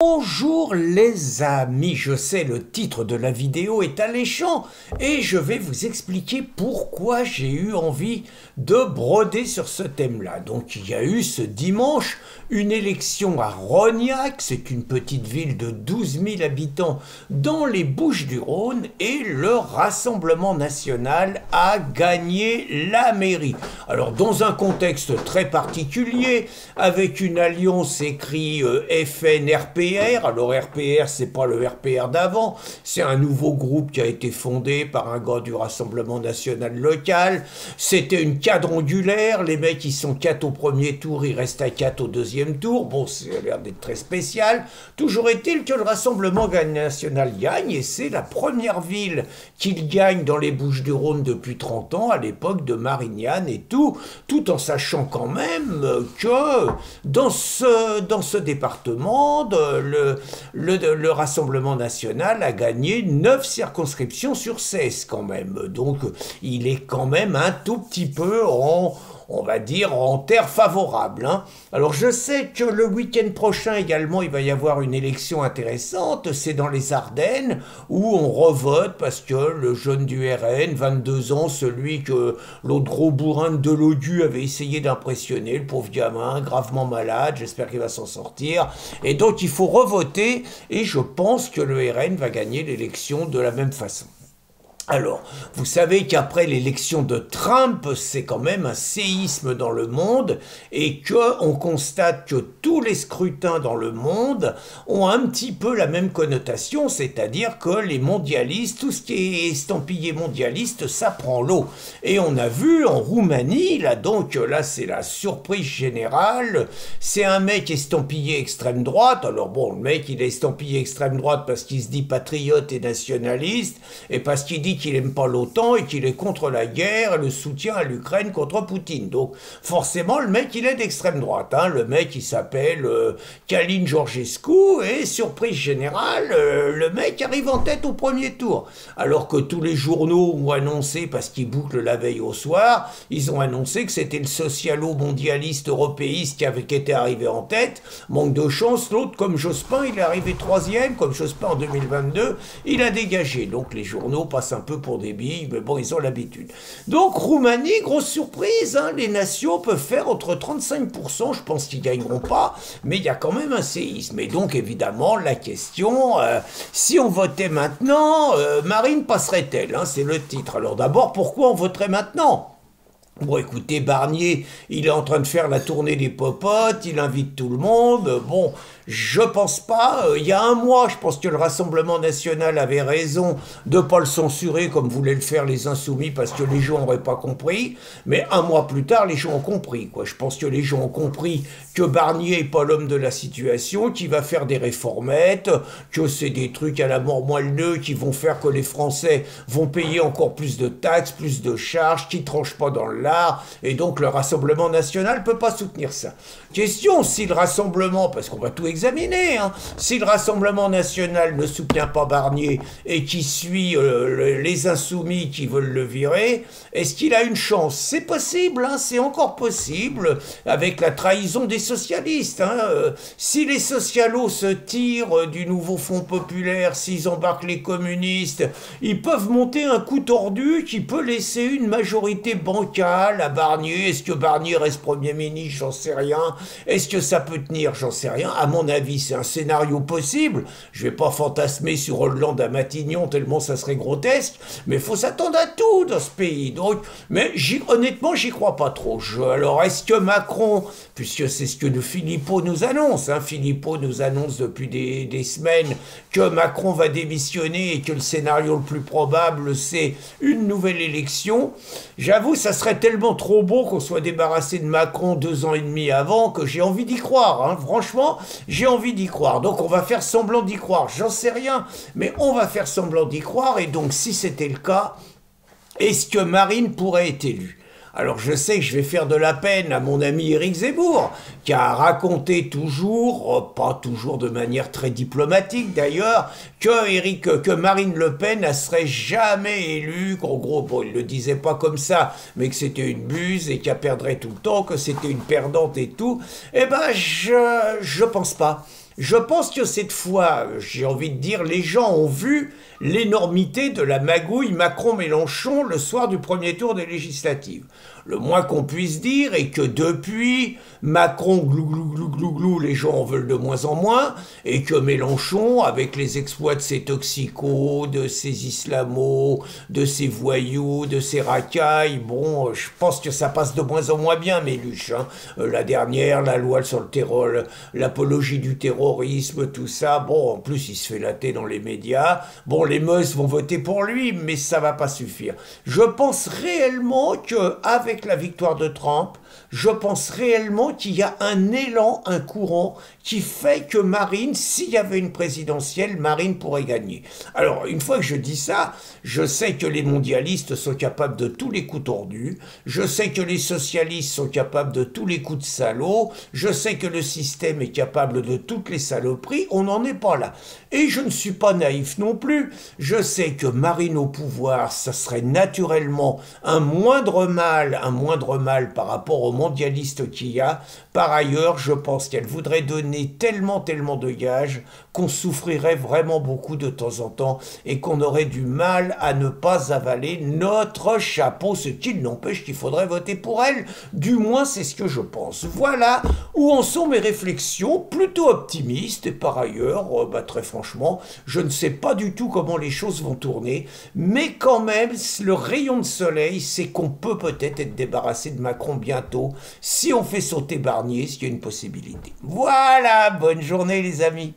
Bonjour les amis, je sais le titre de la vidéo est alléchant et je vais vous expliquer pourquoi j'ai eu envie de broder sur ce thème-là. Donc il y a eu ce dimanche une élection à Rognac, c'est une petite ville de 12 000 habitants dans les Bouches-du-Rhône et le Rassemblement national a gagné la mairie. Alors dans un contexte très particulier, avec une alliance écrite FN-RPR, alors RPR c'est pas le RPR d'avant, c'est un nouveau groupe qui a été fondé par un gars du Rassemblement national local, c'était une quadrangulaire, les mecs ils sont 4 au premier tour, ils restent à 4 au deuxième tour, bon ça a l'air d'être très spécial, toujours est-il que le Rassemblement national gagne et c'est la première ville qu'il gagne dans les Bouches-du-Rhône depuis 30 ans, à l'époque de Marignane et tout en sachant quand même que dans ce département, le Rassemblement national a gagné 9 circonscriptions sur 16 quand même. Donc il est quand même un tout petit peu on va dire, en terre favorable. Hein. Alors je sais que le week-end prochain également, il va y avoir une élection intéressante, c'est dans les Ardennes, où on revote parce que le jeune du RN, 22 ans, celui que l'autre gros bourrin de Delogu avait essayé d'impressionner, le pauvre gamin, gravement malade, j'espère qu'il va s'en sortir, et donc il faut revoter, et je pense que le RN va gagner l'élection de la même façon. Alors, vous savez qu'après l'élection de Trump, c'est quand même un séisme dans le monde et qu'on constate que tous les scrutins dans le monde ont un petit peu la même connotation, c'est-à-dire que les mondialistes, tout ce qui est estampillé mondialiste, ça prend l'eau. Et on a vu en Roumanie, là donc, là c'est la surprise générale, c'est un mec estampillé extrême droite, alors bon, le mec il est estampillé extrême droite parce qu'il se dit patriote et nationaliste, et parce qu'il dit qu'il n'aime pas l'OTAN et qu'il est contre la guerre et le soutien à l'Ukraine contre Poutine. Donc forcément le mec il est d'extrême droite. Hein. Le mec il s'appelle Călin Georgescu et surprise générale, le mec arrive en tête au premier tour. Alors que tous les journaux ont annoncé, parce qu'ils bouclent la veille au soir, ils ont annoncé que c'était le socialo-mondialiste européiste qui était arrivé en tête. Manque de chance, l'autre comme Jospin il est arrivé troisième, comme Jospin en 2022, il a dégagé. Donc les journaux passent un peu pour des billes, mais bon, ils ont l'habitude. Donc, Roumanie, grosse surprise, hein, les nations peuvent faire entre 35%, je pense qu'ils gagneront pas, mais il y a quand même un séisme. Et donc, évidemment, la question, si on votait maintenant, Marine passerait-elle, hein, c'est le titre. Alors d'abord, pourquoi on voterait maintenant ? Bon, écoutez, Barnier, il est en train de faire la tournée des popotes, il invite tout le monde. Bon, je pense pas. Il y a un mois, je pense que le Rassemblement national avait raison de pas le censurer comme voulaient le faire les Insoumis parce que les gens n'auraient pas compris. Mais un mois plus tard, les gens ont compris, quoi. Je pense que les gens ont compris que Barnier est pas l'homme de la situation, qu'il va faire des réformettes, que c'est des trucs à la mort moelleux qui vont faire que les Français vont payer encore plus de taxes, plus de charges, qui tranchent pas dans le et donc le Rassemblement national ne peut pas soutenir ça. Question, si le Rassemblement, parce qu'on va tout examiner, hein, si le Rassemblement national ne soutient pas Barnier et qui suit les Insoumis qui veulent le virer, est-ce qu'il a une chance? C'est possible, hein, c'est encore possible, avec la trahison des socialistes. Hein, si les socialos se tirent du nouveau Front populaire, s'ils embarquent les communistes, ils peuvent monter un coup tordu qui peut laisser une majorité bancale à Barnier. Est-ce que Barnier reste Premier ministre? J'en sais rien. Est-ce que ça peut tenir? J'en sais rien. À mon avis, c'est un scénario possible. Je vais pas fantasmer sur Hollande à Matignon tellement ça serait grotesque, mais il faut s'attendre à tout dans ce pays. Donc, mais honnêtement, j'y crois pas trop. Alors, est-ce que Macron, puisque c'est ce que Philippot nous annonce, hein, Philippot nous annonce depuis des semaines que Macron va démissionner et que le scénario le plus probable, c'est une nouvelle élection. J'avoue, ça serait tellement trop beau qu'on soit débarrassé de Macron 2 ans et demi avant que j'ai envie d'y croire. Hein. Franchement, j'ai envie d'y croire. Donc on va faire semblant d'y croire. J'en sais rien, mais on va faire semblant d'y croire. Et donc si c'était le cas, est-ce que Marine pourrait être élue ? Alors je sais que je vais faire de la peine à mon ami Éric Zemmour, qui a raconté toujours, pas toujours de manière très diplomatique d'ailleurs, que Marine Le Pen ne serait jamais élue, qu'en gros, bon, il ne le disait pas comme ça, mais que c'était une buse et qu'elle perdrait tout le temps, que c'était une perdante et tout. Eh ben, je pense pas. Je pense que cette fois, j'ai envie de dire, les gens ont vu l'énormité de la magouille Macron-Mélenchon le soir du premier tour des législatives. Le moins qu'on puisse dire est que depuis, Macron glou glou glou glou glou, les gens en veulent de moins en moins, et que Mélenchon, avec les exploits de ses toxicos, de ses islamos, de ses voyous, de ses racailles, bon, je pense que ça passe de moins en moins bien, Méluche. Hein. La dernière, la loi sur le terror, l'apologie du terrorisme, tout ça, bon, en plus il se fait latter dans les médias, bon, les meus vont voter pour lui, mais ça va pas suffire. Je pense réellement que avec la victoire de Trump, je pense réellement qu'il y a un élan, un courant qui fait que Marine, s'il y avait une présidentielle, Marine pourrait gagner. Alors, une fois que je dis ça, je sais que les mondialistes sont capables de tous les coups tordus, je sais que les socialistes sont capables de tous les coups de salaud, je sais que le système est capable de toutes les saloperies, on n'en est pas là. Et je ne suis pas naïf non plus, je sais que Marine au pouvoir, ça serait naturellement un moindre mal par rapport aux mondialistes qu'il y a. Par ailleurs, je pense qu'elle voudrait donner tellement de gages qu'on souffrirait vraiment beaucoup de temps en temps et qu'on aurait du mal à ne pas avaler notre chapeau, ce qui n'empêche qu'il faudrait voter pour elle. Du moins, c'est ce que je pense. Voilà où en sont mes réflexions, plutôt optimistes, et par ailleurs, très franchement, je ne sais pas du tout comment les choses vont tourner, mais quand même, le rayon de soleil, c'est qu'on peut peut-être être débarrassé de Macron bientôt, si on fait sauter Barnier, s'il y a une possibilité. Voilà, bonne journée les amis.